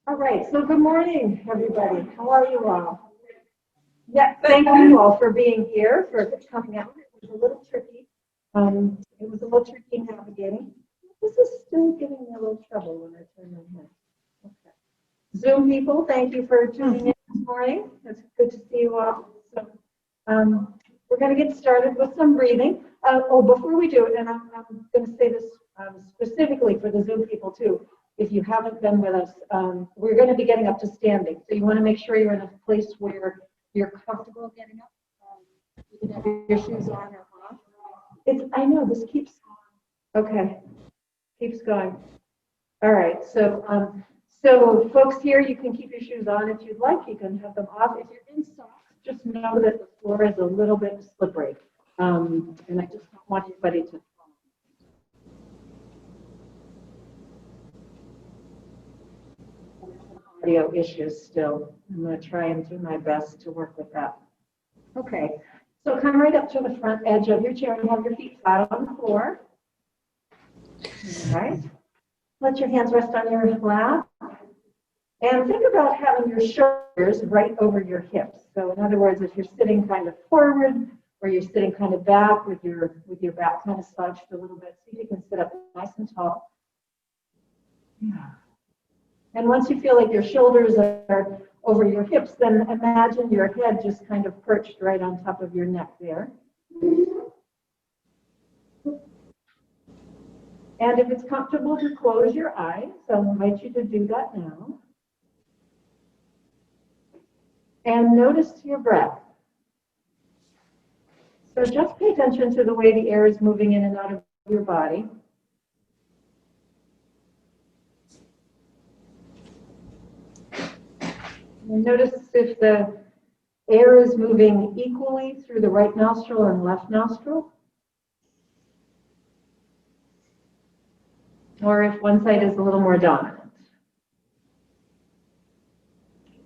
All right, so good morning, everybody. How are you all? Yeah, thank you all for being here, for coming out. It was a little tricky. Navigating. This is still giving me a little trouble when I turn my head. Okay. Zoom people, thank you for tuning in this morning. It's good to see you all. So, we're going to get started with some breathing. Before we do it, and I'm going to say this specifically for the Zoom people too. If you haven't been with us, we're going to be getting up to standing. So you want to make sure you're in a place where you're comfortable getting up. You can have your shoes on or off. I know this keeps, okay, keeps going. All right, so folks here, you can keep your shoes on if you'd like. You can have them off. If you're in socks, just know that the floor is a little bit slippery. And I just don't want anybody to audio issues still. I'm going to try and do my best to work with that. Okay, so come right up to the front edge of your chair and have your feet flat on the floor. All right. Let your hands rest on your lap. And think about having your shoulders right over your hips. So in other words, if you're sitting kind of forward or you're sitting kind of back with your back kind of slouched a little bit, see if you can sit up nice and tall. Yeah. And once you feel like your shoulders are over your hips, then imagine your head just kind of perched right on top of your neck there. And if it's comfortable to close your eyes, I'll invite you to do that now. And notice your breath. So just pay attention to the way the air is moving in and out of your body. And notice if the air is moving equally through the right nostril and left nostril, or if one side is a little more dominant.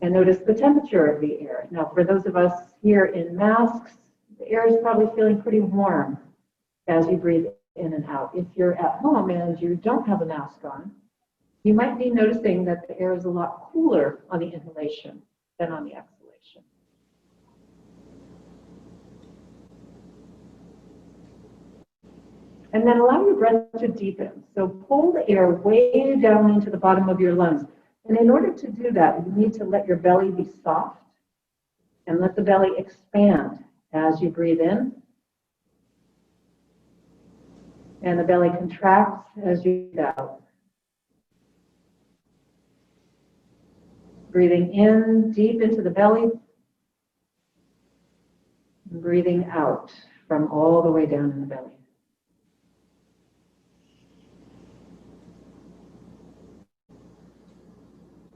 And notice the temperature of the air. Now, for those of us here in masks, the air is probably feeling pretty warm as you breathe in and out. If you're at home and you don't have a mask on, you might be noticing that the air is a lot cooler on the inhalation than on the exhalation. And then allow your breath to deepen. So pull the air way down into the bottom of your lungs. And in order to do that, you need to let your belly be soft and let the belly expand as you breathe in. And the belly contracts as you breathe out. Breathing in deep into the belly. And breathing out from all the way down in the belly.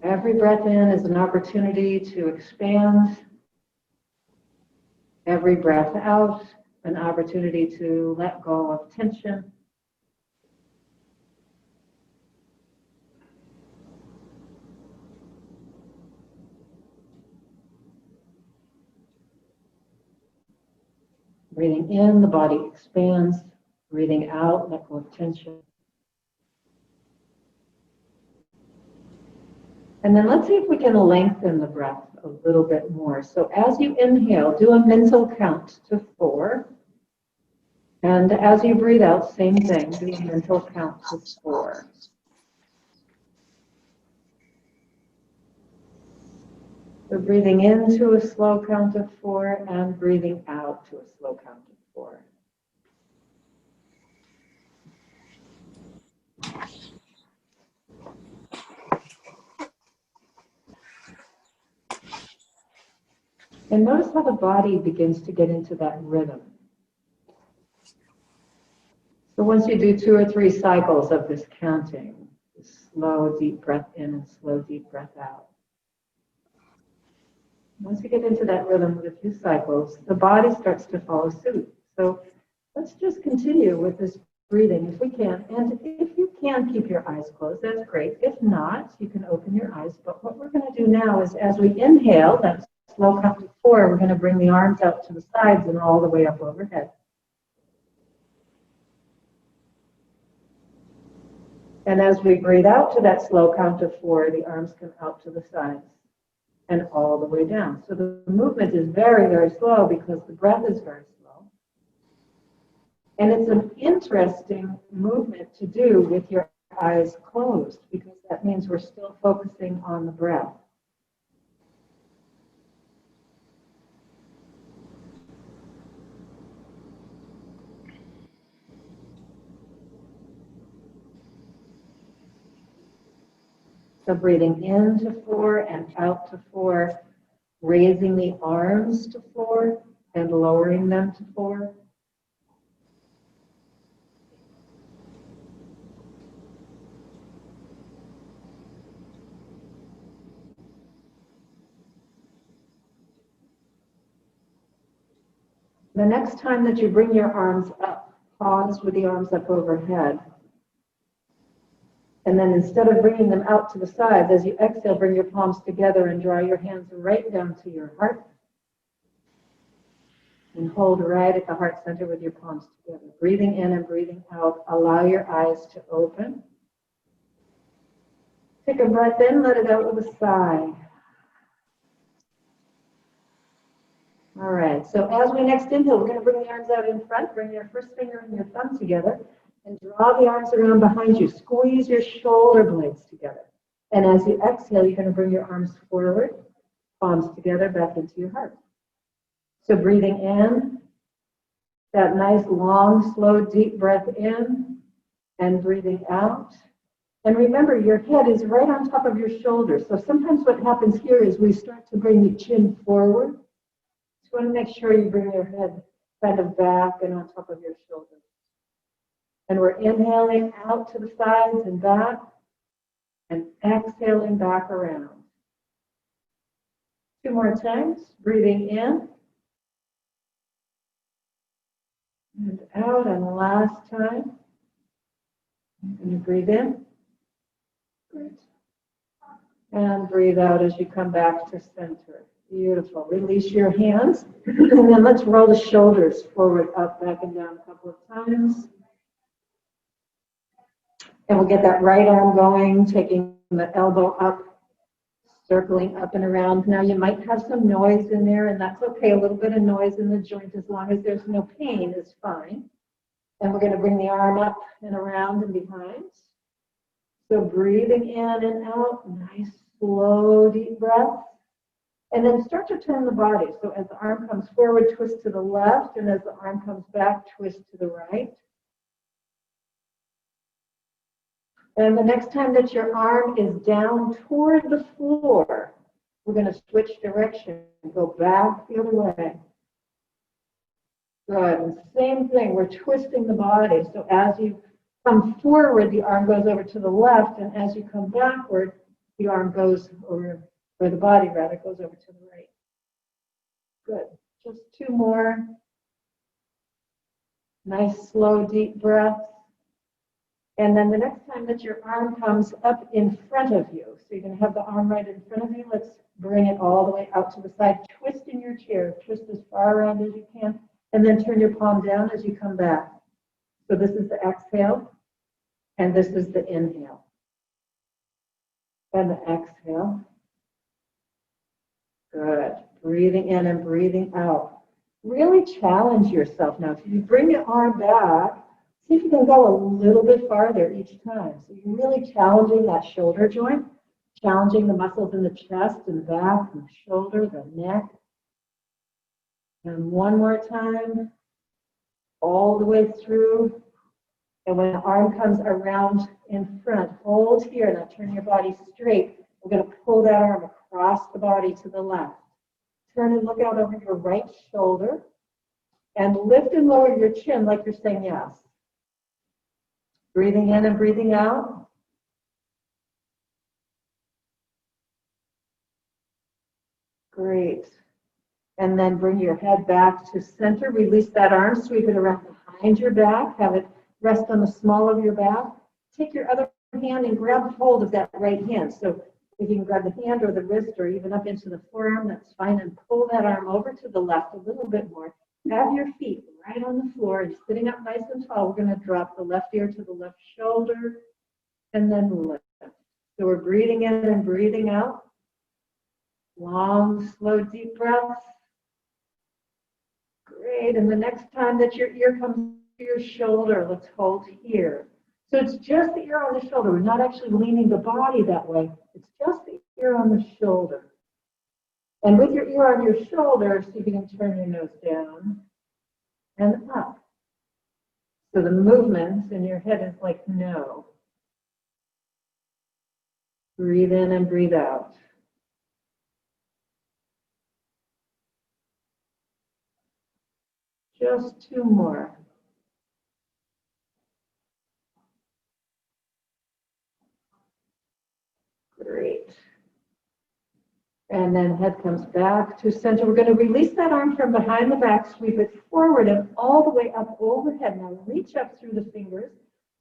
Every breath in is an opportunity to expand. Every breath out, an opportunity to let go of tension. Breathing in, the body expands. Breathing out, let go of tension. And then let's see if we can lengthen the breath a little bit more. So as you inhale, do a mental count to 4. And as you breathe out, same thing, do a mental count to 4. So breathing in to a slow count of 4 and breathing out to a slow count of 4. And notice how the body begins to get into that rhythm. So once you do 2 or 3 cycles of this counting, slow, deep breath in and slow, deep breath out. Once you get into that rhythm with a few cycles, the body starts to follow suit. So let's just continue with this breathing if we can. And if you can keep your eyes closed, that's great. If not, you can open your eyes. But what we're going to do now is as we inhale, that slow count to 4, we're going to bring the arms out to the sides and all the way up overhead. And as we breathe out to that slow count of 4, the arms come out to the sides and all the way down. So the movement is very, very slow because the breath is very slow. And it's an interesting movement to do with your eyes closed because that means we're still focusing on the breath. So breathing in to 4 and out to 4, raising the arms to 4 and lowering them to 4. The next time that you bring your arms up, pause with the arms up overhead. And then instead of bringing them out to the sides, as you exhale, bring your palms together and draw your hands right down to your heart. And hold right at the heart center with your palms together. Breathing in and breathing out, allow your eyes to open. Take a breath in, let it out with a sigh. All right, so as we next inhale, we're going to bring the arms out in front, bring your first finger and your thumb together, and draw the arms around behind you. Squeeze your shoulder blades together. And as you exhale, you're going to bring your arms forward, palms together, back into your heart. So breathing in, that nice, long, slow, deep breath in, and breathing out. And remember, your head is right on top of your shoulders. So sometimes what happens here is we start to bring the chin forward. So you want to make sure you bring your head kind of back and on top of your shoulders. And we're inhaling out to the sides and back, and exhaling back around. 2 more times, breathing in, and out, and last time. And you breathe in. Good. And breathe out as you come back to center. Beautiful. Release your hands. And then let's roll the shoulders forward, up, back, and down a couple of times. And we'll get that right arm going, taking the elbow up, circling up and around. Now you might have some noise in there, and that's okay. A little bit of noise in the joint, as long as there's no pain, is fine. And we're going to bring the arm up and around and behind. So breathing in and out, nice, slow, deep breath. And then start to turn the body. So as the arm comes forward, twist to the left, and as the arm comes back, twist to the right. And the next time that your arm is down toward the floor, we're going to switch direction and go back the other way. Good. And same thing, we're twisting the body. So as you come forward, the arm goes over to the left, and as you come backward, the arm goes over, or the body rather, goes over to the right. Good. Just 2 more. Nice, slow, deep breaths. And then the next time that your arm comes up in front of you, so you're going to have the arm right in front of you, let's bring it all the way out to the side. Twist in your chair. Twist as far around as you can, and then turn your palm down as you come back. So this is the exhale, and this is the inhale. And the exhale. Good. Breathing in and breathing out. Really challenge yourself now. If you bring your arm back, see if you can go a little bit farther each time. So you're really challenging that shoulder joint, challenging the muscles in the chest and the back and the shoulder, the neck. And 1 more time, all the way through. And when the arm comes around in front, hold here. Now turn your body straight. We're going to pull that arm across the body to the left. Turn and look out over your right shoulder. And lift and lower your chin like you're saying yes. Breathing in and breathing out. Great. And then bring your head back to center. Release that arm, sweep it around behind your back. Have it rest on the small of your back. Take your other hand and grab hold of that right hand. So if you can grab the hand or the wrist or even up into the forearm, that's fine. And pull that arm over to the left a little bit more. Have your feet right on the floor and sitting up nice and tall. We're going to drop the left ear to the left shoulder. and then lift. So we're breathing in and breathing out. Long, slow, deep breaths. Great. And the next time that your ear comes to your shoulder, let's hold here. So it's just the ear on the shoulder. We're not actually leaning the body that way. It's just the ear on the shoulder. And with your ear on your shoulder, see if you can turn your nose down and up. So the movement in your head is like no. Breathe in and breathe out. Just two more. Great. And then head comes back to center. We're going to release that arm from behind the back, sweep it forward and all the way up overhead. Now reach up through the fingers,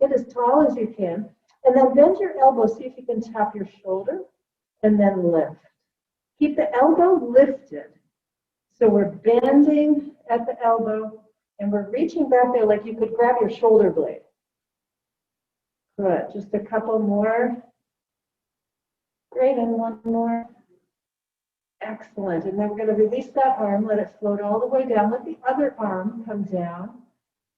get as tall as you can, and then bend your elbow. See if you can tap your shoulder and then lift. Keep the elbow lifted. So we're bending at the elbow and we're reaching back there like you could grab your shoulder blade. Good. Just a couple more. Great. And one more. Excellent. And then we're going to release that arm, let it float all the way down. Let the other arm come down.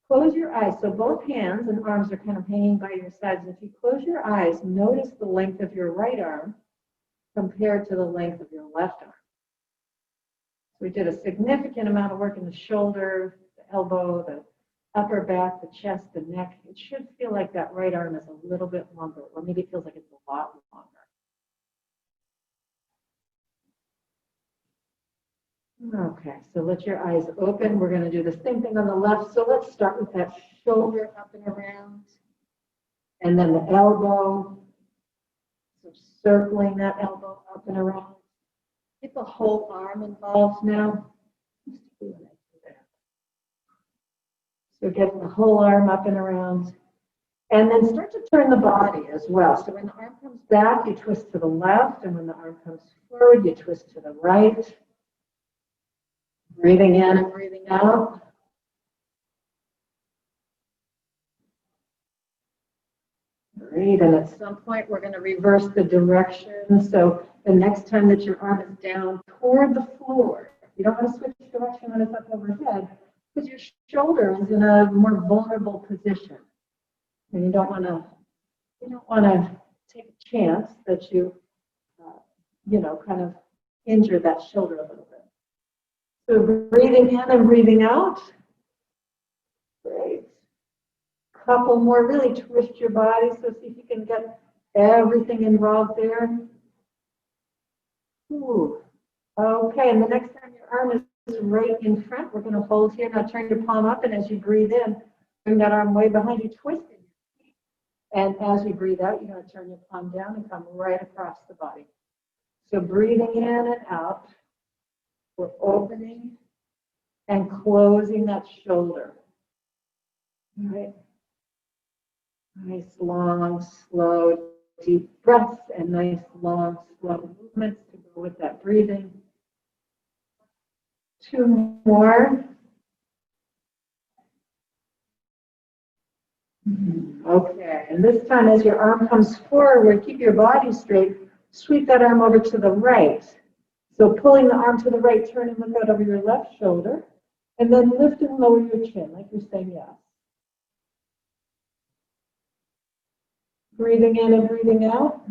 Close your eyes. So both hands and arms are kind of hanging by your sides. If you close your eyes, notice the length of your right arm compared to the length of your left arm. So we did a significant amount of work in the shoulder, the elbow, the upper back, the chest, the neck. It should feel like that right arm is a little bit longer, or maybe it feels like it's a lot longer. Okay, so let your eyes open. We're going to do the same thing on the left. So let's start with that shoulder up and around. And then the elbow. So circling that elbow up and around. Get the whole arm involved now. So get the whole arm up and around. And then start to turn the body as well. So when the arm comes back, you twist to the left. And when the arm comes forward, you twist to the right. Breathing in and breathing out. Great, and at some point we're going to reverse the direction. So the next time that your arm is down toward the floor, you don't want to switch direction when it's up overhead because your shoulder is in a more vulnerable position. And you don't want to take a chance that you, kind of injure that shoulder a little bit. So breathing in and breathing out. Great. Couple more. Really twist your body. So see if you can get everything involved there. Ooh. Okay, and the next time your arm is right in front, we're going to hold here. Now turn your palm up, and as you breathe in, bring that arm way behind you, twist it. And as you breathe out, you're going to turn your palm down and come right across the body. So breathing in and out. We're opening and closing that shoulder. All right. Nice, long, slow, deep breaths and nice, long, slow movements to go with that breathing. Two more. Okay, and this time as your arm comes forward, keep your body straight, sweep that arm over to the right. So pulling the arm to the right, turn and look out over your left shoulder, and then lift and lower your chin like you're saying yes. Breathing in and breathing out.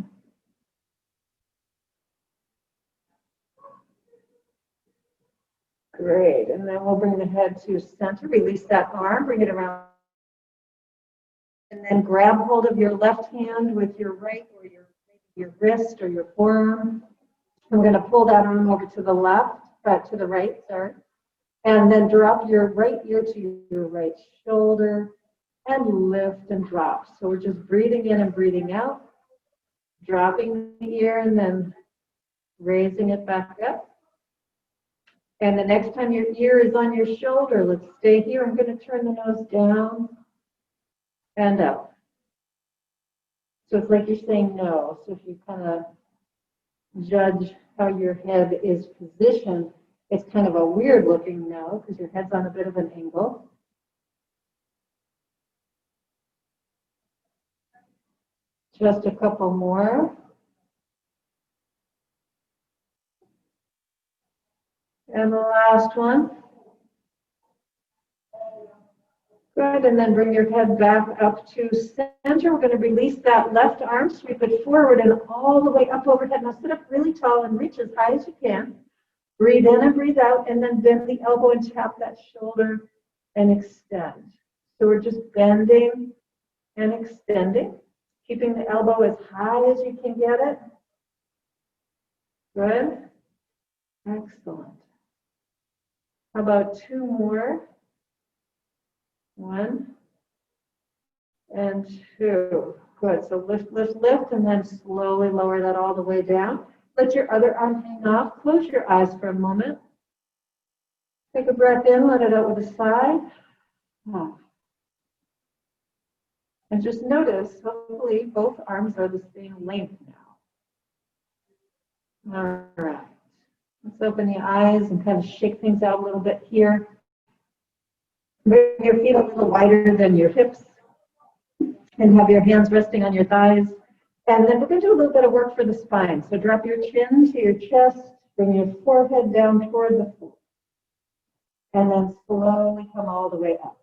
Great, and then we'll bring the head to center, release that arm, bring it around, and then grab hold of your left hand with your right or your wrist or your forearm. And we're going to pull that arm over to the left, to the right, sorry. And then drop your right ear to your right shoulder and lift and drop. So we're just breathing in and breathing out, dropping the ear and then raising it back up. And the next time your ear is on your shoulder, let's stay here. I'm going to turn the nose down and up. So it's like you're saying no. So if you kind of judge how your head is positioned, it's kind of a weird looking no because your head's on a bit of an angle. Just a couple more. And the last one. Good, and then bring your head back up to center. We're going to release that left arm, sweep it forward and all the way up overhead. Now sit up really tall and reach as high as you can. Breathe in and breathe out, and then bend the elbow and tap that shoulder and extend. So we're just bending and extending, keeping the elbow as high as you can get it. Good. Excellent. How about two more? 1 and 2. Good. So lift, lift, lift, and then slowly lower that all the way down. Let your other arm hang off. Close your eyes for a moment. Take a breath in, let it out with a sigh. And just notice, hopefully, both arms are the same length now. All right. Let's open the eyes and kind of shake things out a little bit here. Bring your feet a little wider than your hips and have your hands resting on your thighs. And then we're going to do a little bit of work for the spine. So drop your chin to your chest, bring your forehead down toward the floor, and then slowly come all the way up.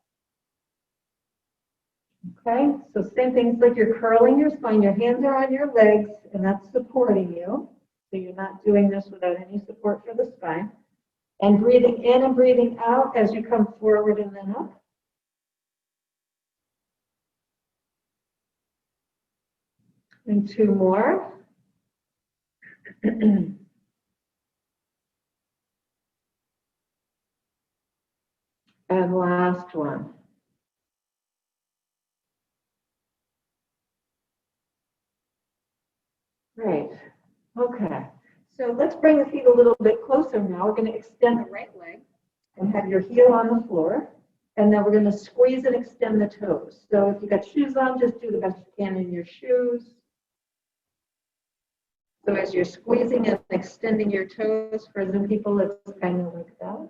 Okay, so same things like you're curling your spine. Your hands are on your legs, and that's supporting you. So you're not doing this without any support for the spine. And breathing in and breathing out as you come forward and then up. And two more. And last one. Great. Okay. So let's bring the feet a little bit closer now. We're going to extend the right leg and have your heel on the floor. And then we're going to squeeze and extend the toes. So if you got shoes on, just do the best you can in your shoes. So as you're squeezing and extending your toes, for some people, it's kind of like that.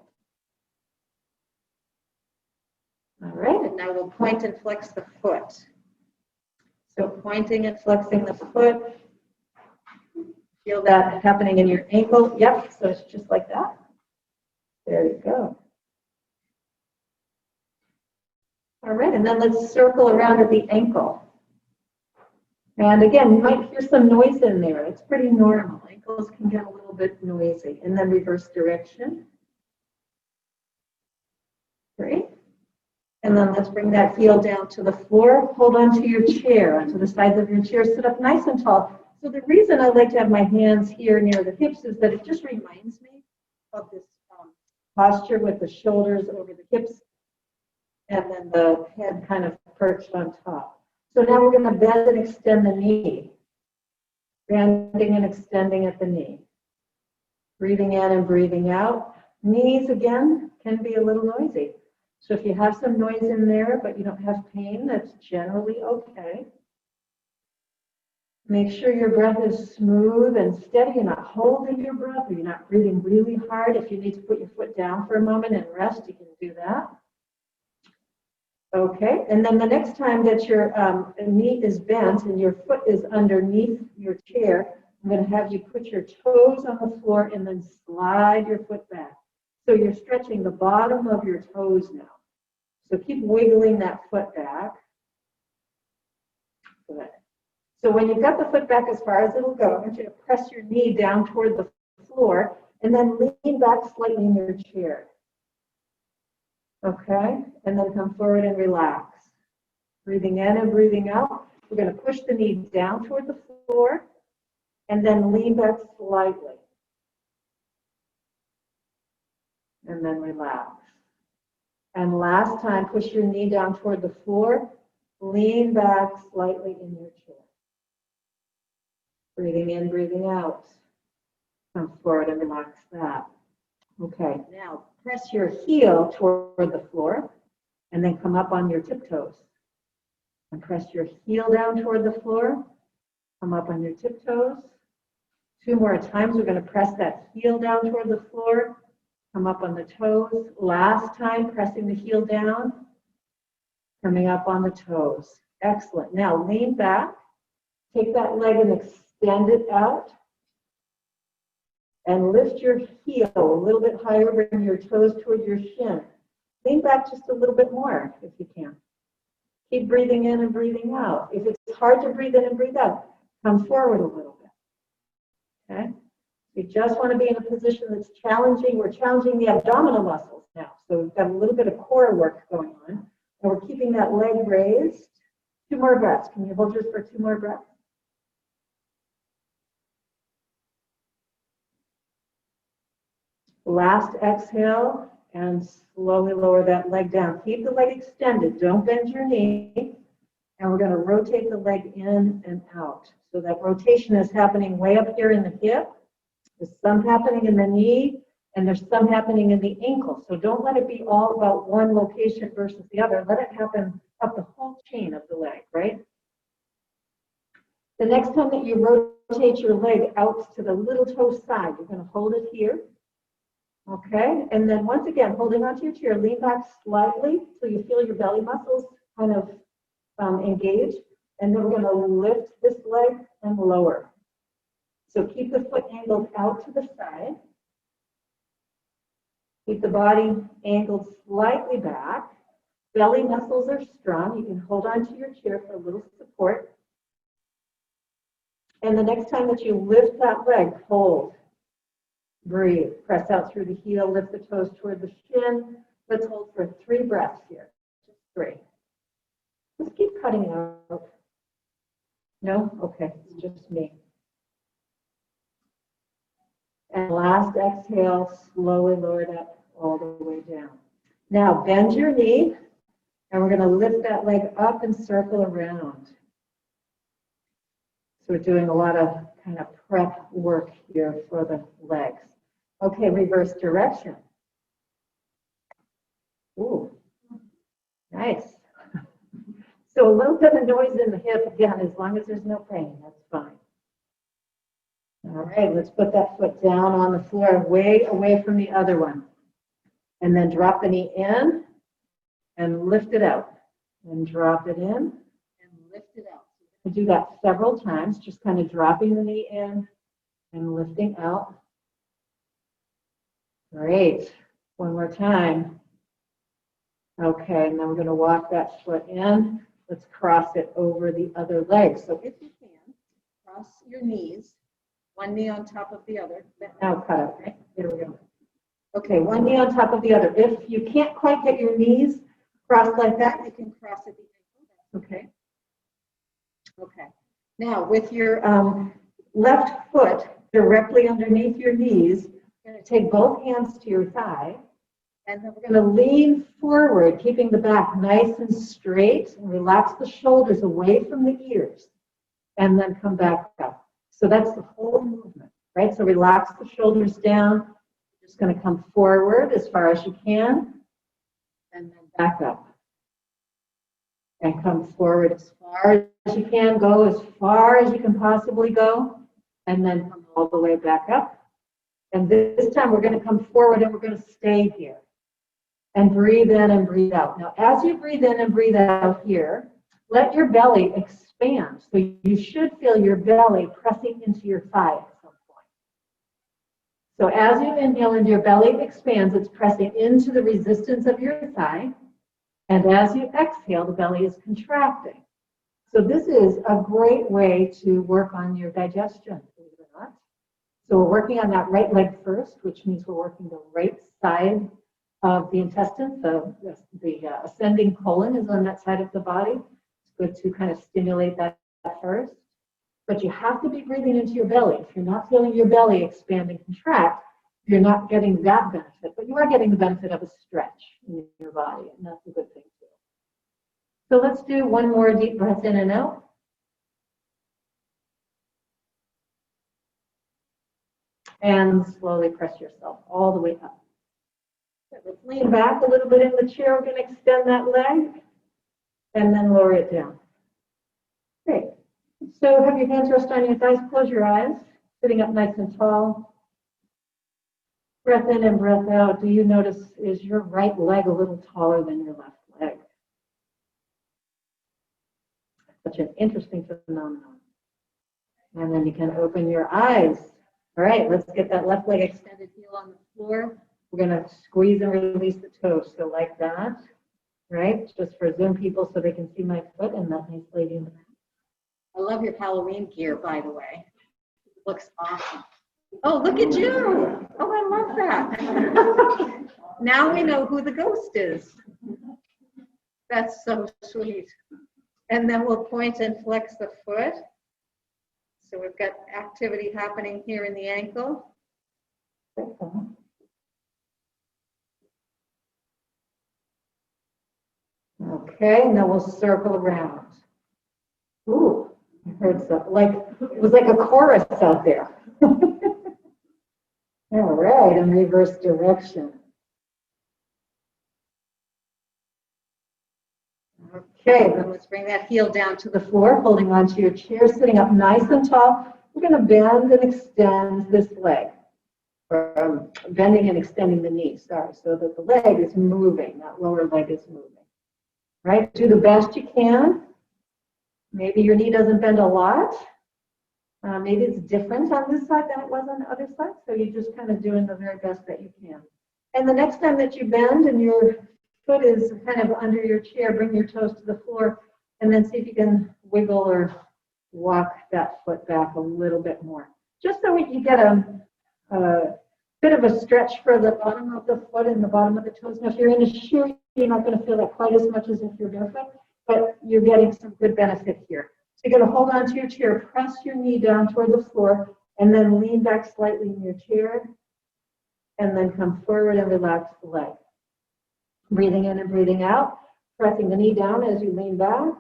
All right, and now we'll point and flex the foot. So pointing and flexing the foot. Feel that happening in your ankle. Yep, so it's just like that. There you go. All right, and then let's circle around at the ankle. And again, you might hear some noise in there. It's pretty normal. Ankles can get a little bit noisy. And then reverse direction. Great. And then let's bring that heel down to the floor. Hold on to your chair, onto the sides of your chair. Sit up nice and tall. So the reason I like to have my hands here near the hips is that it just reminds me of this posture with the shoulders over the hips and then the head kind of perched on top. So now we're going to bend and extend the knee. Bending and extending at the knee. Breathing in and breathing out. Knees, again, can be a little noisy. So if you have some noise in there, but you don't have pain, that's generally okay. Make sure your breath is smooth and steady. You're not holding your breath, or you're not breathing really hard. If you need to put your foot down for a moment and rest, you can do that. Okay, and then the next time that your knee is bent and your foot is underneath your chair, I'm going to have you put your toes on the floor and then slide your foot back. So you're stretching the bottom of your toes now. So keep wiggling that foot back. Good. So when you've got the foot back as far as it'll go, I want you to press your knee down toward the floor and then lean back slightly in your chair. Okay, and then come forward and relax. Breathing in and breathing out. We're going to push the knee down toward the floor and then lean back slightly. And then relax. And last time, push your knee down toward the floor. Lean back slightly in your chair. Breathing in, breathing out. Come forward and relax that. Okay, now press your heel toward the floor and then come up on your tiptoes. And press your heel down toward the floor. Come up on your tiptoes. 2 more times, we're going to press that heel down toward the floor. Come up on the toes. Last time, pressing the heel down. Coming up on the toes. Excellent. Now lean back. Take that leg and extend it out. And lift your heel a little bit higher, bring your toes toward your shin. Lean back just a little bit more if you can. Keep breathing in and breathing out. If it's hard to breathe in and breathe out, come forward a little bit. Okay? You just want to be in a position that's challenging. We're challenging the abdominal muscles now. So we've got a little bit of core work going on. And we're keeping that leg raised. 2 more breaths. Can you hold yours for 2 more breaths? Last exhale, and slowly lower that leg down. Keep the leg extended. Don't bend your knee. And we're going to rotate the leg in and out. So that rotation is happening way up here in the hip. There's some happening in the knee, and there's some happening in the ankle. So don't let it be all about one location versus the other. Let it happen up the whole chain of the leg, right? The next time that you rotate your leg out to the little toe side, you're going to hold it here. Okay, and then once again, holding onto your chair, lean back slightly so you feel your belly muscles kind of engage. And then we're going to lift this leg and lower. So keep the foot angled out to the side. Keep the body angled slightly back. Belly muscles are strong. You can hold onto your chair for a little support. And the next time that you lift that leg, hold. Breathe. Press out through the heel. Lift the toes toward the shin. Let's hold for 3 breaths here. Just 3. Just keep cutting out. No? Okay. It's just me. And last exhale, slowly lower that all the way down. Now bend your knee, and we're going to lift that leg up and circle around. So we're doing a lot of kind of prep work here for the legs. Okay, reverse direction. Ooh, nice. So a little bit of noise in the hip, again, as long as there's no pain, that's fine. All right, let's put that foot down on the floor, way away from the other one. And then drop the knee in and lift it out. And drop it in and lift it out. So do that several times, just kind of dropping the knee in and lifting out. Great. One more time. Okay, and then we're going to walk that foot in. Let's cross it over the other leg. So if you can, cross your knees, one knee on top of the other. Now cut up, right? Here we go. Okay, one knee on top of the other. If you can't quite get your knees crossed like that, you can cross at the ankle. Okay. Okay. Now, with your left foot directly underneath your knees, you're going to take both hands to your thigh, and then we're going to lean forward, keeping the back nice and straight, and relax the shoulders away from the ears, and then come back up. So that's the whole movement, right? So relax the shoulders down. You're just going to come forward as far as you can, and then back up. And come forward as far as you can, go as far as you can possibly go, and then come all the way back up. And this time we're going to come forward and we're going to stay here. And breathe in and breathe out. Now, as you breathe in and breathe out here, let your belly expand. So you should feel your belly pressing into your thigh at some point. So as you inhale and your belly expands, it's pressing into the resistance of your thigh. And as you exhale, the belly is contracting. So this is a great way to work on your digestion, believe it or not. So we're working on that right leg first, which means we're working the right side of the intestines. The ascending colon is on that side of the body. It's good to kind of stimulate that first. But you have to be breathing into your belly. If you're not feeling your belly expand and contract, you're not getting that benefit. But you are getting the benefit of a stretch in your body, and that's a good thing too. So let's do one more deep breath in and out. And slowly press yourself all the way up. Let's lean back a little bit in the chair. We're going to extend that leg and then lower it down. Great. So have your hands rest on your thighs. Close your eyes. Sitting up nice and tall. Breath in and breath out. Do you notice, is your right leg a little taller than your left leg? Such an interesting phenomenon. And then you can open your eyes. All right, let's get that left leg extended, heel on the floor. We're going to squeeze and release the toes. So like that, right? Just for Zoom people so they can see my foot and that nice lady in the back. I love your Halloween gear, by the way. It looks awesome. Oh, look at you. Oh, I love that. Now we know who the ghost is. That's so sweet. And then we'll point and flex the foot. So we've got activity happening here in the ankle. Okay, and then we'll circle around. Ooh, I heard something, like, it was like a chorus out there. All right, in reverse direction. Okay, then let's bring that heel down to the floor, holding onto your chair, sitting up nice and tall. We're going to bend and extend this leg. Bending and extending the knee, sorry, so that the leg is moving, that lower leg is moving. Right? Do the best you can. Maybe your knee doesn't bend a lot. Maybe it's different on this side than it was on the other side, so you're just kind of doing the very best that you can. And the next time that you bend and your foot is kind of under your chair, bring your toes to the floor, and then see if you can wiggle or walk that foot back a little bit more. Just so you get a bit of a stretch for the bottom of the foot and the bottom of the toes. Now, if you're in a shoe, you're not going to feel that quite as much as if you're barefoot, but you're getting some good benefit here. So you're going to hold on to your chair, press your knee down toward the floor, and then lean back slightly in your chair, and then come forward and relax the leg. Breathing in and breathing out, pressing the knee down as you lean back,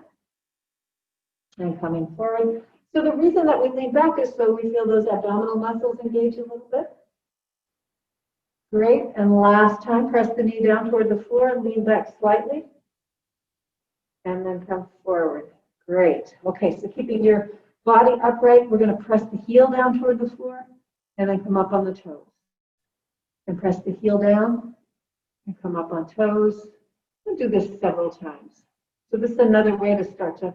and coming forward. So the reason that we lean back is so we feel those abdominal muscles engage a little bit. Great, and last time, press the knee down toward the floor and lean back slightly, and then come forward. Great. Okay, so keeping your body upright, we're going to press the heel down toward the floor, and then come up on the toes. And press the heel down, and come up on toes. We'll do this several times. So this is another way to start to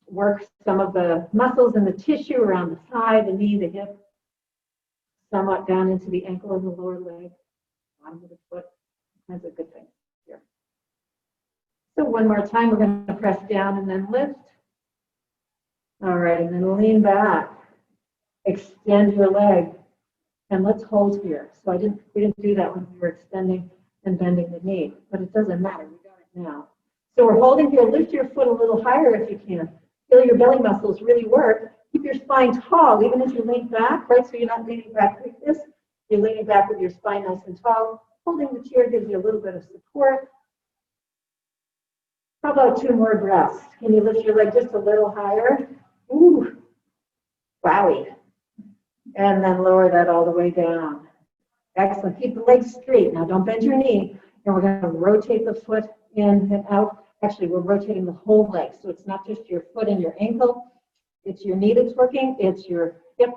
work some of the muscles and the tissue around the thigh, the knee, the hip, somewhat down into the ankle and the lower leg, bottom of the foot. That's a good thing here. So one more time, we're going to press down and then lift. All right, and then lean back. Extend your leg. And let's hold here. So we didn't do that when we were extending and bending the knee, but it doesn't matter. We got it now. So we're holding here. Lift your foot a little higher if you can. Feel your belly muscles really work. Keep your spine tall, even as you lean back, right? So you're not leaning back like this. You're leaning back with your spine nice and tall. Holding the chair gives you a little bit of support. How about 2 more breaths? Can you lift your leg just a little higher? Ooh, wowie. And then lower that all the way down. Excellent. Keep the legs straight. Now don't bend your knee. And we're going to rotate the foot in and out. Actually, we're rotating the whole leg. So it's not just your foot and your ankle. It's your knee that's working. It's your hip,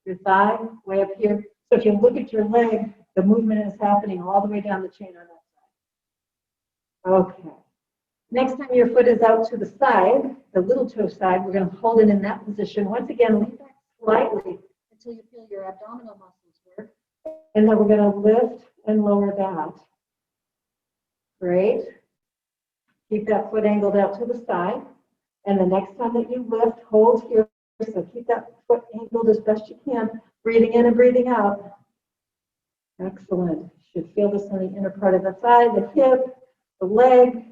your thigh, way up here. So if you look at your leg, the movement is happening all the way down the chain on that side. Okay. Next time your foot is out to the side, the little toe side, we're going to hold it in that position. Once again, lean back slightly until you feel your abdominal muscles work. And then we're going to lift and lower that. Great. Keep that foot angled out to the side. And the next time that you lift, hold here. So keep that foot angled as best you can. Breathing in and breathing out. Excellent. You should feel this on the inner part of the thigh, the hip, the leg.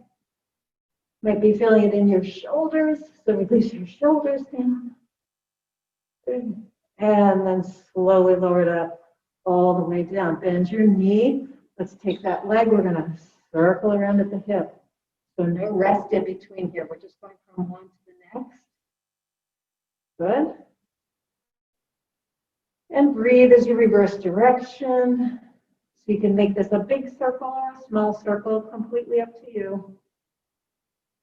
Might be feeling it in your shoulders. So release your shoulders down. Good. And then slowly lower it up all the way down. Bend your knee. Let's take that leg. We're going to circle around at the hip. So no rest in between here. We're just going from one to the next. Good. And breathe as you reverse direction. So you can make this a big circle or a small circle, completely up to you.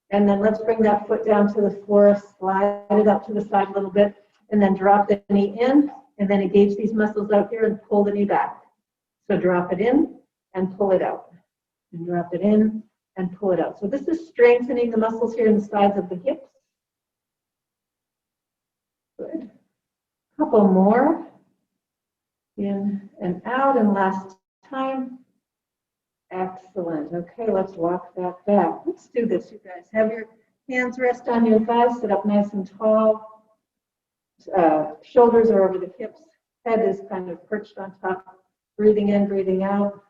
And then let's bring that foot down to the floor, slide it up to the side a little bit, and then drop the knee in, and then engage these muscles out here and pull the knee back. So drop it in and pull it out. And drop it in and pull it out. So this is strengthening the muscles here in the sides of the hips. Good. couple more. In and out, and last time. Excellent. Okay, let's walk that back. Let's do this, you guys. Have your hands rest on your thighs, sit up nice and tall. Shoulders are over the hips. Head is kind of perched on top. Breathing in, breathing out.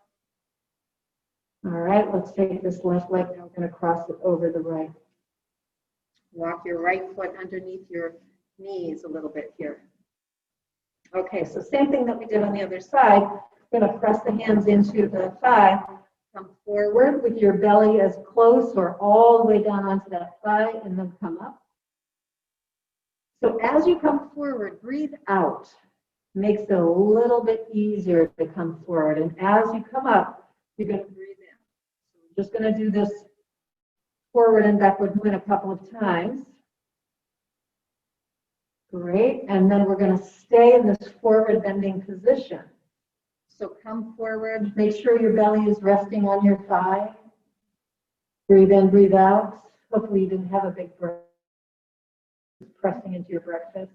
All right, let's take this left leg. Now we're going to cross it over the right. Walk your right foot underneath your knees a little bit here. Okay, so same thing that we did on the other side. We're going to press the hands into the thigh. Come forward with your belly as close or all the way down onto that thigh, and then come up. So as you come forward, breathe out. Makes it a little bit easier to come forward. And as you come up, you're going to breathe in. So we're just going to do this forward and backward movement a couple of times. Great. And then we're going to stay in this forward bending position. So come forward. Make sure your belly is resting on your thigh. Breathe in, breathe out. Hopefully you didn't have a big breath. Pressing into your breakfast.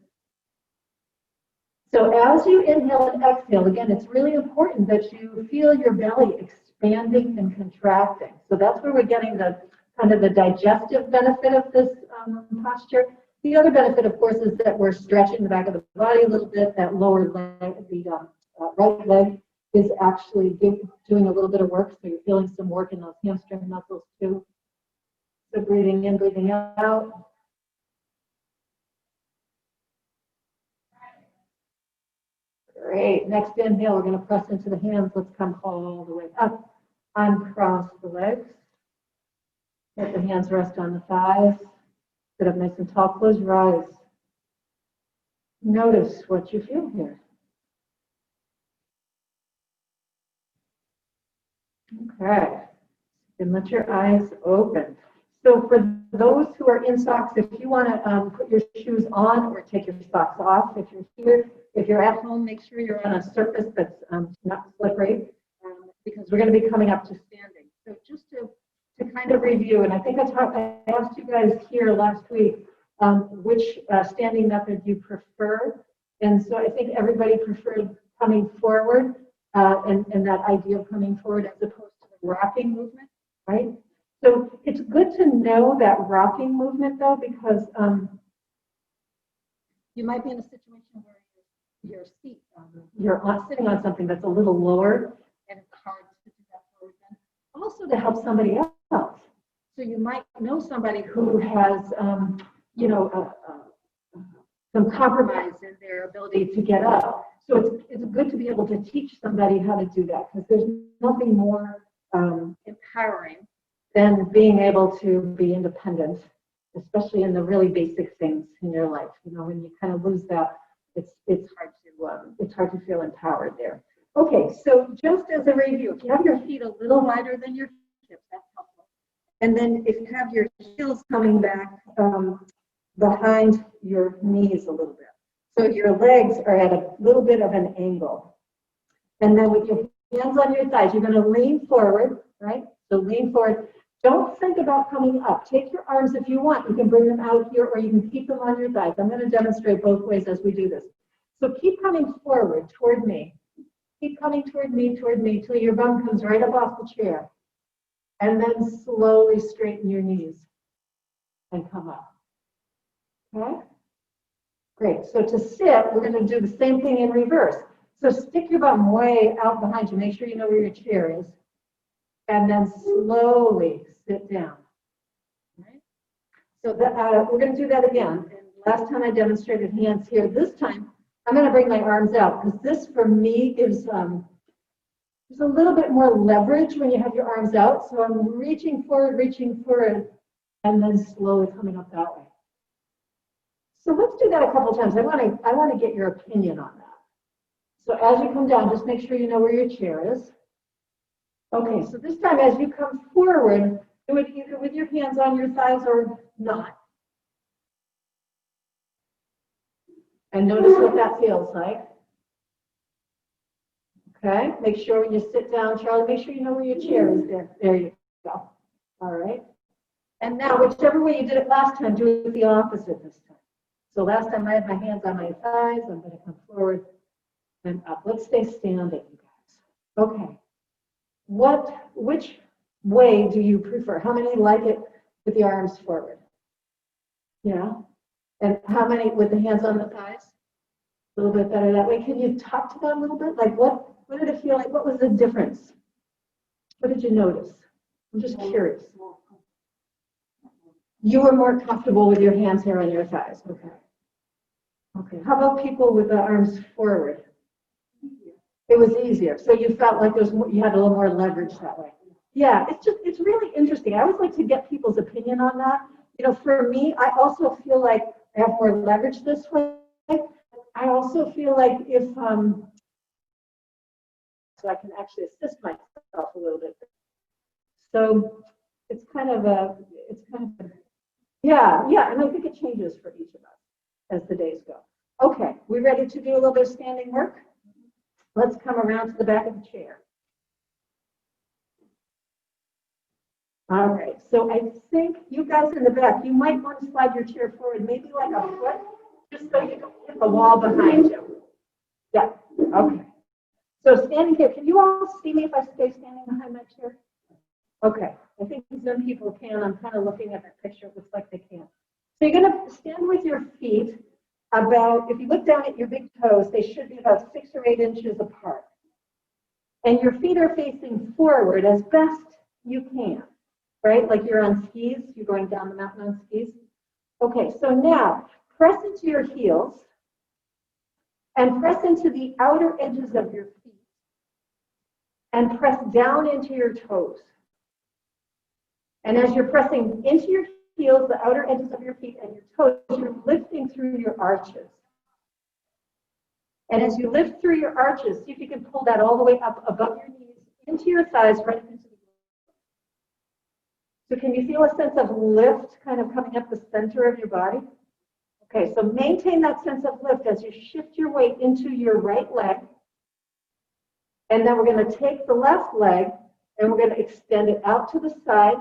So as you inhale and exhale, again, it's really important that you feel your belly expanding and contracting. So that's where we're getting the kind of the digestive benefit of this posture. The other benefit, of course, is that we're stretching the back of the body a little bit. That lower leg, the right leg, is actually doing a little bit of work. So you're feeling some work in those hamstring muscles too. So breathing in, breathing out. Great. Next inhale, we're going to press into the hands. Let's come all the way up. Uncross the legs. Let the hands rest on the thighs. Sit up nice and tall. Close your eyes. Notice what you feel here. Okay. And let your eyes open. So for those who are in socks, if you want to put your shoes on or take your socks off, if you're here, if you're at home, make sure you're on a surface that's not slippery, because we're going to be coming up to standing. So just to kind of review, and I think I asked you guys here last week which standing method you prefer. And so I think everybody preferred coming forward and that idea of coming forward as opposed to the rocking movement, right? So it's good to know that rocking movement, though, because you might be in a situation where your seat, you're sitting on something that's a little lower, and it's hard to do that forward bend. Also to help somebody else. So you might know somebody who has, some compromise in their ability to get up. So it's good to be able to teach somebody how to do that, because there's nothing more empowering than being able to be independent, especially in the really basic things in your life. You know, when you kind of lose that, it's hard to feel empowered there. Okay, so just as a review, if you have your feet a little wider than your hips, that's helpful. And then if you have your heels coming back behind your knees a little bit, so your legs are at a little bit of an angle. And then with your hands on your thighs, you're going to lean forward, right? So lean forward. Don't think about coming up. Take your arms if you want. You can bring them out here, or you can keep them on your thighs. I'm going to demonstrate both ways as we do this. So keep coming forward toward me. Keep coming toward me, till your bum comes right up off the chair. And then slowly straighten your knees and come up. Okay? Great. So to sit, we're going to do the same thing in reverse. So stick your bum way out behind you. Make sure you know where your chair is. And then slowly sit down. Right? So we're going to do that again. And last time I demonstrated hands here. This time, I'm going to bring my arms out, because this, for me, gives there's a little bit more leverage when you have your arms out. So I'm reaching forward, and then slowly coming up that way. So let's do that a couple times. I want to get your opinion on that. So as you come down, just make sure you know where your chair is. Okay, so this time as you come forward, do it either with your hands on your thighs or not. And notice what that feels like. Okay, make sure when you sit down, Charlie, make sure you know where your chair is there. There you go. All right. And now, whichever way you did it last time, do it the opposite this time. So last time I had my hands on my thighs, I'm going to come forward and up. Let's stay standing, you guys. Okay. Which way do you prefer? How many like it with the arms forward? Yeah. And how many with the hands on the thighs? A little bit better that way. Can you talk to that a little bit? Like what did it feel like? What was the difference? What did you notice? I'm just curious. You were more comfortable with your hands here on your thighs. Okay. Okay. How about people with the arms forward? It was easier. So you felt like you had a little more leverage that way. Yeah, it's really interesting. I always like to get people's opinion on that. You know, for me, I also feel like I have more leverage this way. I also feel like if so I can actually assist myself a little bit. So it's kind of yeah, and I think it changes for each of us as the days go. Okay, we ready to do a little bit of standing work? Let's come around to the back of the chair. All right, so I think you guys in the back, you might want to slide your chair forward, maybe like a foot, just so you don't hit the wall behind you. Yeah, okay. So standing here, can you all see me if I stay standing behind my chair? Okay, I think some people can. I'm kind of looking at that picture. It looks like they can. So you're going to stand with your feet about, if you look down at your big toes, they should be about 6 or 8 inches apart. And your feet are facing forward as best you can, right? Like you're on skis, you're going down the mountain on skis. Okay, so now press into your heels and press into the outer edges of your feet and press down into your toes. And as you're pressing into your heels, the outer edges of your feet and your toes, you're lifting through your arches. And as you lift through your arches, see if you can pull that all the way up above your knees, into your thighs, right up into the ground. So can you feel a sense of lift kind of coming up the center of your body? Okay, so maintain that sense of lift as you shift your weight into your right leg. And then we're going to take the left leg and we're going to extend it out to the side,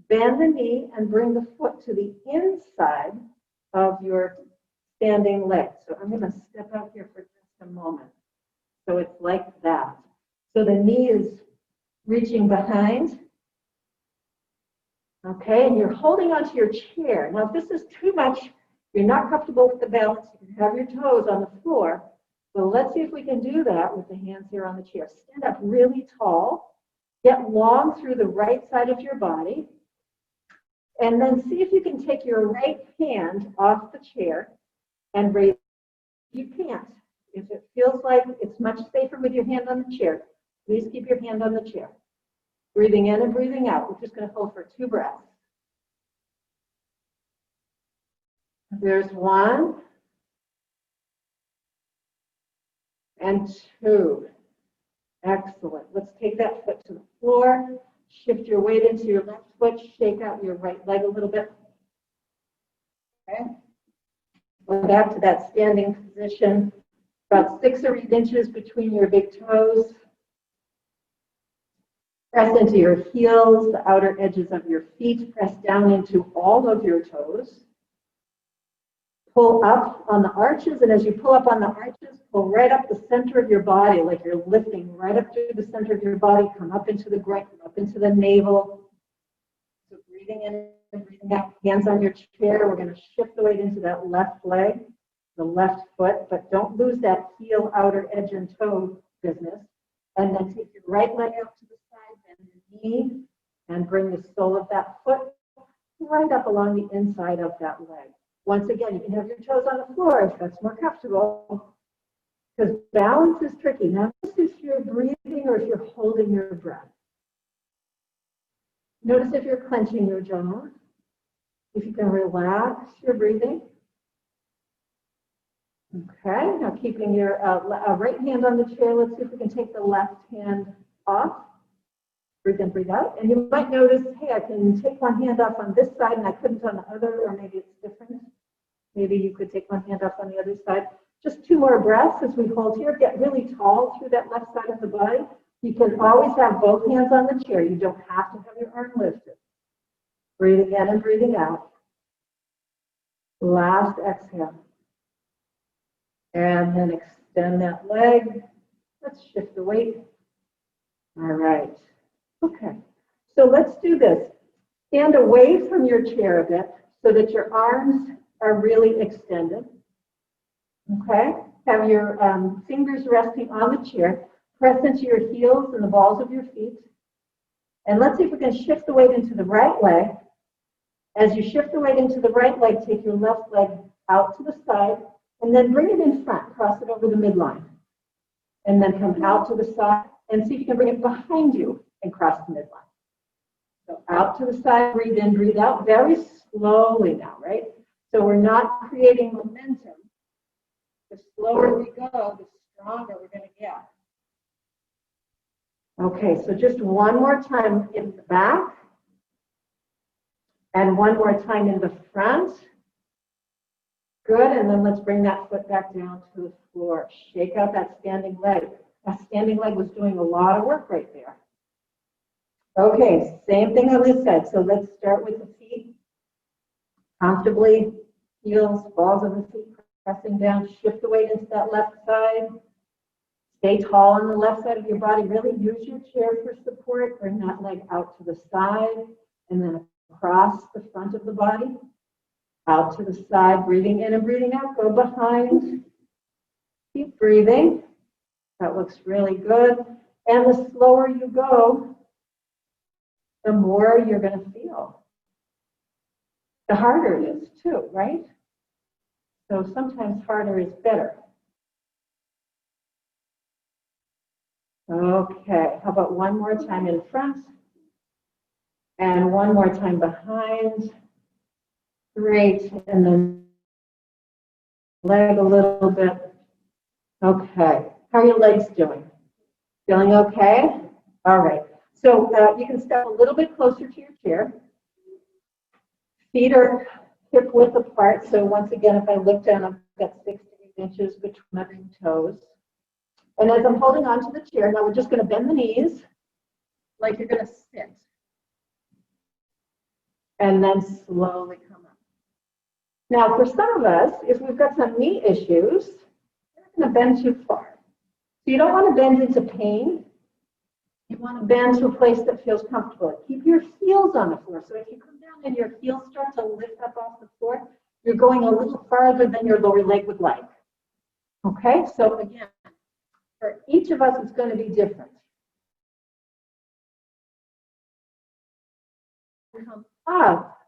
bend the knee, and bring the foot to the inside of your standing leg. So I'm going to step out here for just a moment. So it's like that. So the knee is reaching behind. Okay, and you're holding onto your chair. Now, if this is too much, you're not comfortable with the balance, you can have your toes on the floor. So let's see if we can do that with the hands here on the chair. Stand up really tall. Get long through the right side of your body. And then see if you can take your right hand off the chair and raise. You can't. If it feels like it's much safer with your hand on the chair, please keep your hand on the chair. Breathing in and breathing out. We're just going to hold for 2 breaths. There's 1 and 2. Excellent. Let's take that foot to the floor. Shift your weight into your left foot. Shake out your right leg a little bit. Okay. Go back to that standing position. About 6 or 8 inches between your big toes. Press into your heels, the outer edges of your feet. Press down into all of your toes. Pull up on the arches, and as you pull up on the arches, pull right up the center of your body, like you're lifting right up to the center of your body. Come up into the groin, come up into the navel. So breathing in and breathing out. Hands on your chair. We're going to shift the weight into that left leg, the left foot, but don't lose that heel, outer edge, and toe business. And then take your right leg out to the side, bend your knee, and bring the sole of that foot right up along the inside of that leg. Once again, you can have your toes on the floor if that's more comfortable, because balance is tricky. Now, notice if you're breathing or if you're holding your breath. Notice if you're clenching your jaw, if you can relax your breathing. Okay, now keeping your right hand on the chair, let's see if we can take the left hand off. Breathe in, breathe out. And you might notice, hey, I can take one hand off on this side and I couldn't on the other, or maybe it's different. Maybe you could take one hand off on the other side. Just 2 more breaths as we hold here. Get really tall through that left side of the body. You can always have both hands on the chair. You don't have to have your arm lifted. Breathing in and breathing out. Last exhale. And then extend that leg. Let's shift the weight. All right. Okay. So let's do this. Stand away from your chair a bit so that your arms are really extended. Okay? Have your fingers resting on the chair. Press into your heels and the balls of your feet. And let's see if we can shift the weight into the right leg. As you shift the weight into the right leg, take your left leg out to the side, and then bring it in front. Cross it over the midline. And then come out to the side, and see if you can bring it behind you and cross the midline. So out to the side, breathe in, breathe out, very slowly now, right? So we're not creating momentum. The slower we go, the stronger we're going to get. Okay, so just one more time in the back. And one more time in the front. Good, and then let's bring that foot back down to the floor. Shake out that standing leg. That standing leg was doing a lot of work right there. Okay, same thing on this side. So let's start with the feet. Comfortably, heels, balls of the feet pressing down. Shift the weight into that left side. Stay tall on the left side of your body. Really use your chair for support. Bring that leg out to the side and then across the front of the body. Out to the side, breathing in and breathing out. Go behind. Keep breathing. That looks really good. And the slower you go, the more you're going to feel. The harder it is too, right? So sometimes harder is better. Okay, how about one more time in front? And one more time behind. Great, and then leg a little bit. Okay, how are your legs doing? Feeling okay? All right, so you can step a little bit closer to your chair. Feet are hip width apart, so once again, if I look down, I've got 6 to 8 inches between my big toes. And as I'm holding onto the chair, now we're just going to bend the knees like you're going to sit. And then slowly come up. Now, for some of us, if we've got some knee issues, we're not going to bend too far. So you don't want to bend into pain. You want to bend to a place that feels comfortable. Keep your heels on the floor. So if you come down and your heels start to lift up off the floor, you're going a little farther than your lower leg would like. Okay, so again, for each of us, it's going to be different. Come up.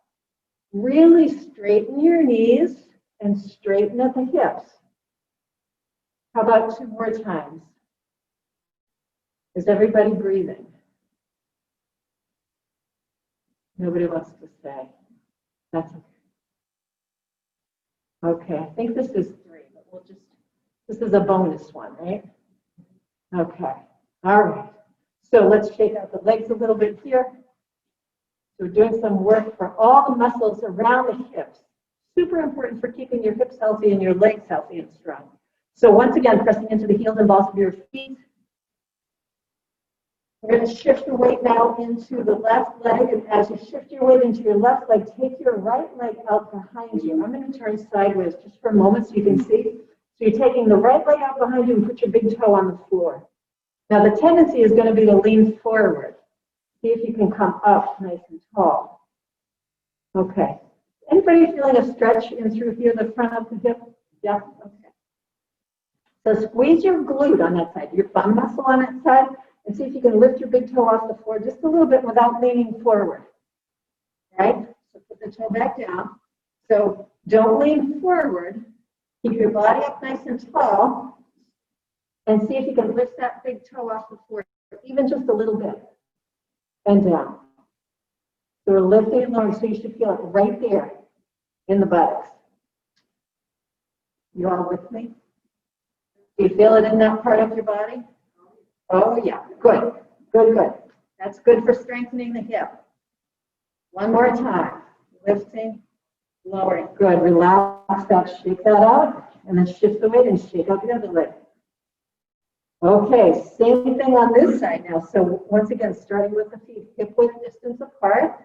Really straighten your knees and straighten at the hips. How about 2 more times? Is everybody breathing? Nobody wants to say. That's okay. Okay, I think this is 3, but we'll just, this is a bonus one, right? Okay, all right. So let's shake out the legs a little bit here. So we're doing some work for all the muscles around the hips. Super important for keeping your hips healthy and your legs healthy and strong. So once again, pressing into the heels and balls of your feet. We're going to shift the weight now into the left leg. And as you shift your weight into your left leg, take your right leg out behind you. I'm going to turn sideways just for a moment so you can see. So you're taking the right leg out behind you and put your big toe on the floor. Now the tendency is going to be to lean forward. See if you can come up nice and tall. Okay. Anybody feeling a stretch in through here, the front of the hip? Yeah? Okay. So squeeze your glute on that side, your bum muscle on that side, and see if you can lift your big toe off the floor just a little bit without leaning forward. Right? So put the toe back down. So don't lean forward. Keep your body up nice and tall. And see if you can lift that big toe off the floor, even just a little bit. And down. So we're lifting it lower, so you should feel it right there in the buttocks. You all with me? Do you feel it in that part of your body? Oh, yeah. Good. Good, good. That's good for strengthening the hip. One more time. Lifting, lowering. Good. Relax that. Shake that out. And then shift the weight and shake out the other leg. Okay, same thing on this side now. So once again, starting with the feet hip width distance apart.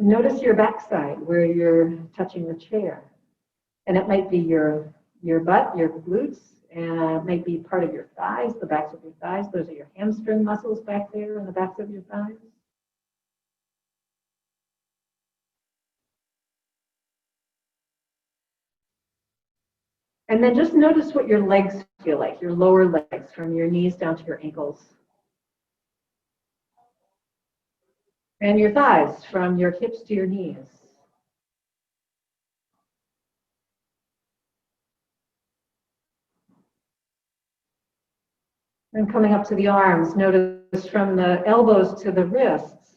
Notice your backside where you're touching the chair. And it might be your butt, your glutes, and it might be part of your thighs, the backs of your thighs. Those are your hamstring muscles back there in the backs of your thighs. And then just notice what your legs feel like, your lower legs, from your knees down to your ankles. And your thighs, from your hips to your knees. And coming up to the arms, notice from the elbows to the wrists.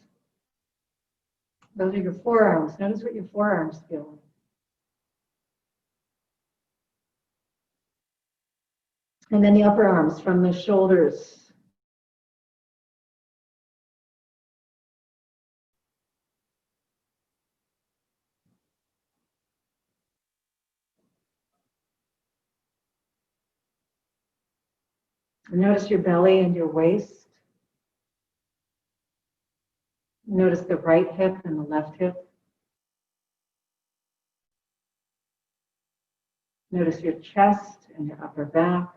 Those are your forearms. Notice what your forearms feel like. And then the upper arms from the shoulders. Notice your belly and your waist. Notice the right hip and the left hip. Notice your chest and your upper back.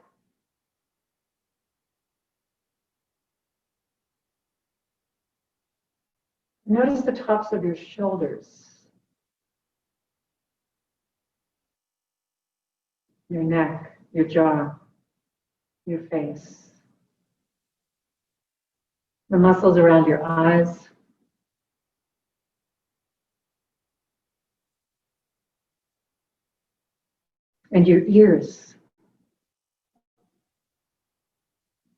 Notice the tops of your shoulders, your neck, your jaw, your face, the muscles around your eyes, and your ears,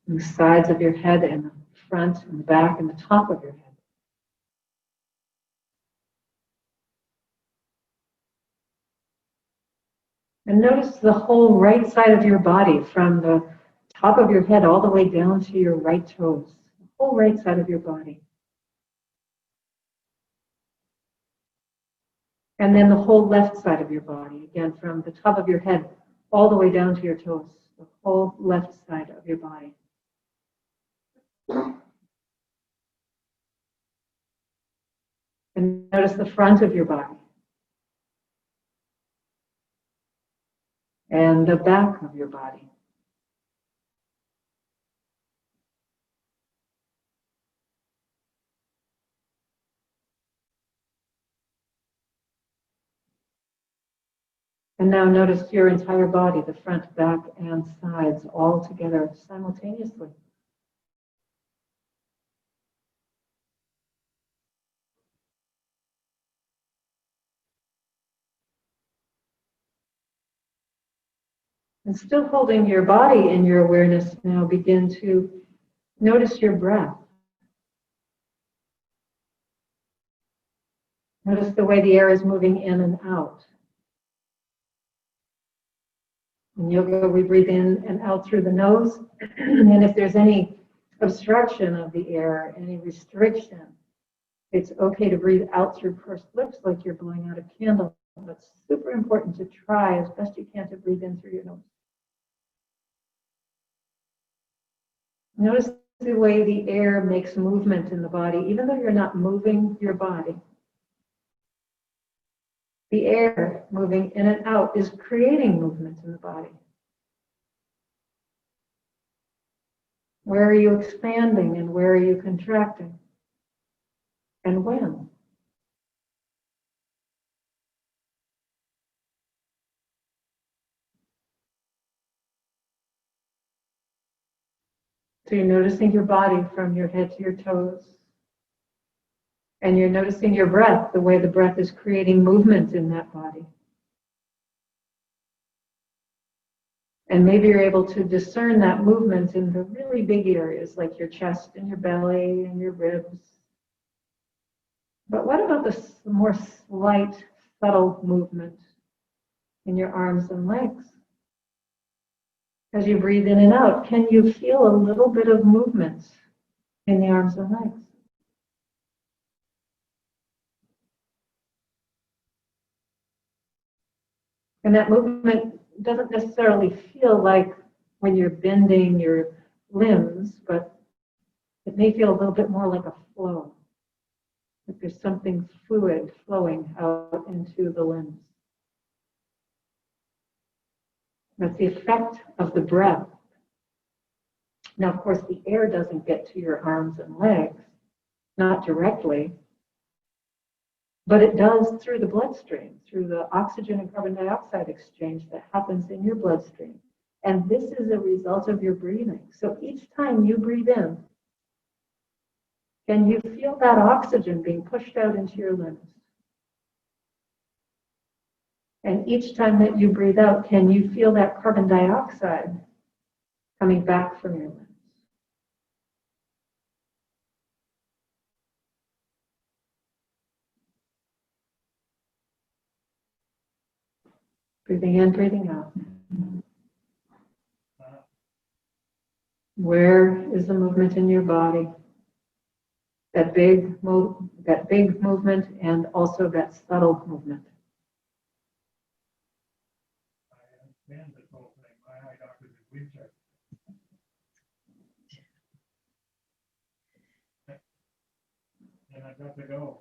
and the sides of your head and the front and the back and the top of your head. And notice the whole right side of your body, from the top of your head all the way down to your right toes, the whole right side of your body. And then the whole left side of your body, again, from the top of your head all the way down to your toes, the whole left side of your body. And notice the front of your body. And the back of your body. And now notice your entire body, the front, back, and sides, all together simultaneously. And still holding your body in your awareness, now begin to notice your breath. Notice the way the air is moving in and out. In yoga, we breathe in and out through the nose. And if there's any obstruction of the air, any restriction, it's okay to breathe out through pursed lips like you're blowing out a candle. But it's super important to try as best you can to breathe in through your nose. Notice the way the air makes movement in the body, even though you're not moving your body. The air moving in and out is creating movement in the body. Where are you expanding and where are you contracting? And when? So you're noticing your body from your head to your toes. And you're noticing your breath, the way the breath is creating movement in that body. And maybe you're able to discern that movement in the really big areas like your chest and your belly and your ribs. But what about the more slight, subtle movement in your arms and legs? As you breathe in and out, can you feel a little bit of movement in the arms and legs? And that movement doesn't necessarily feel like when you're bending your limbs, but it may feel a little bit more like a flow. Like there's something fluid flowing out into the limbs. That's the effect of the breath. Now, of course, the air doesn't get to your arms and legs, not directly, but it does through the bloodstream, through the oxygen and carbon dioxide exchange that happens in your bloodstream. And this is a result of your breathing. So each time you breathe in, can you feel that oxygen being pushed out into your limbs? And each time that you breathe out, can you feel that carbon dioxide coming back from your limbs? Breathing in, breathing out. Where is the movement in your body? That big movement and also that subtle movement. I understand this whole thing. My eye doctor did research. And I've got to go.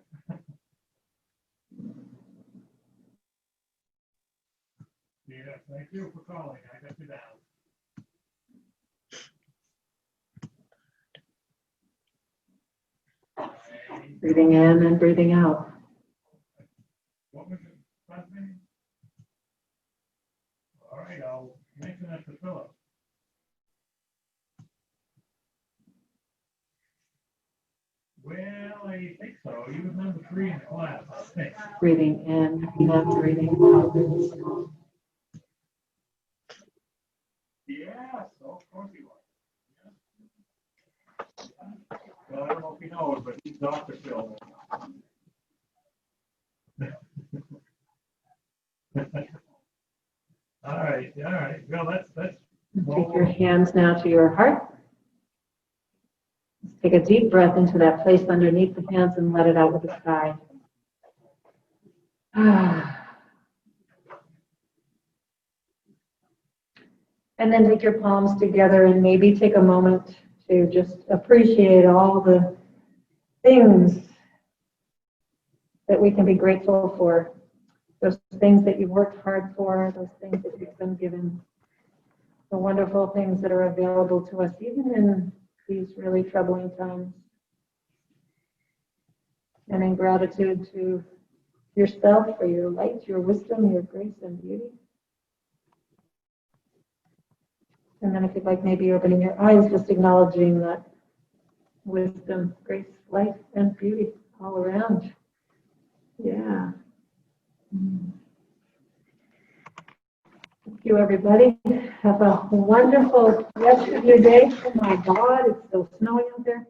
Yeah, thank you for calling. I got you down. Breathing in and breathing out. What was it? Something? All right, I'll mention it to Philip. Well, I think so. He was number 3 in class, I think. Breathing in and breathing out. Yes, of course he was. Yeah. Well, I don't know if he knows, but he's Dr. Phil. All right. Well, that's. Take your hands now to your heart. Take a deep breath into that place underneath the hands and let it out with a sigh. And then take your palms together and maybe take a moment to just appreciate all the things that we can be grateful for. Those things that you've worked hard for, those things that you've been given, the wonderful things that are available to us, even in these really troubling times. And in gratitude to yourself for your light, your wisdom, your grace and beauty. And then if you'd like, maybe opening your eyes, just acknowledging that wisdom, grace, light, and beauty all around. Yeah. Thank you, everybody. Have a wonderful rest of your day. Oh my God, it's still snowing out there.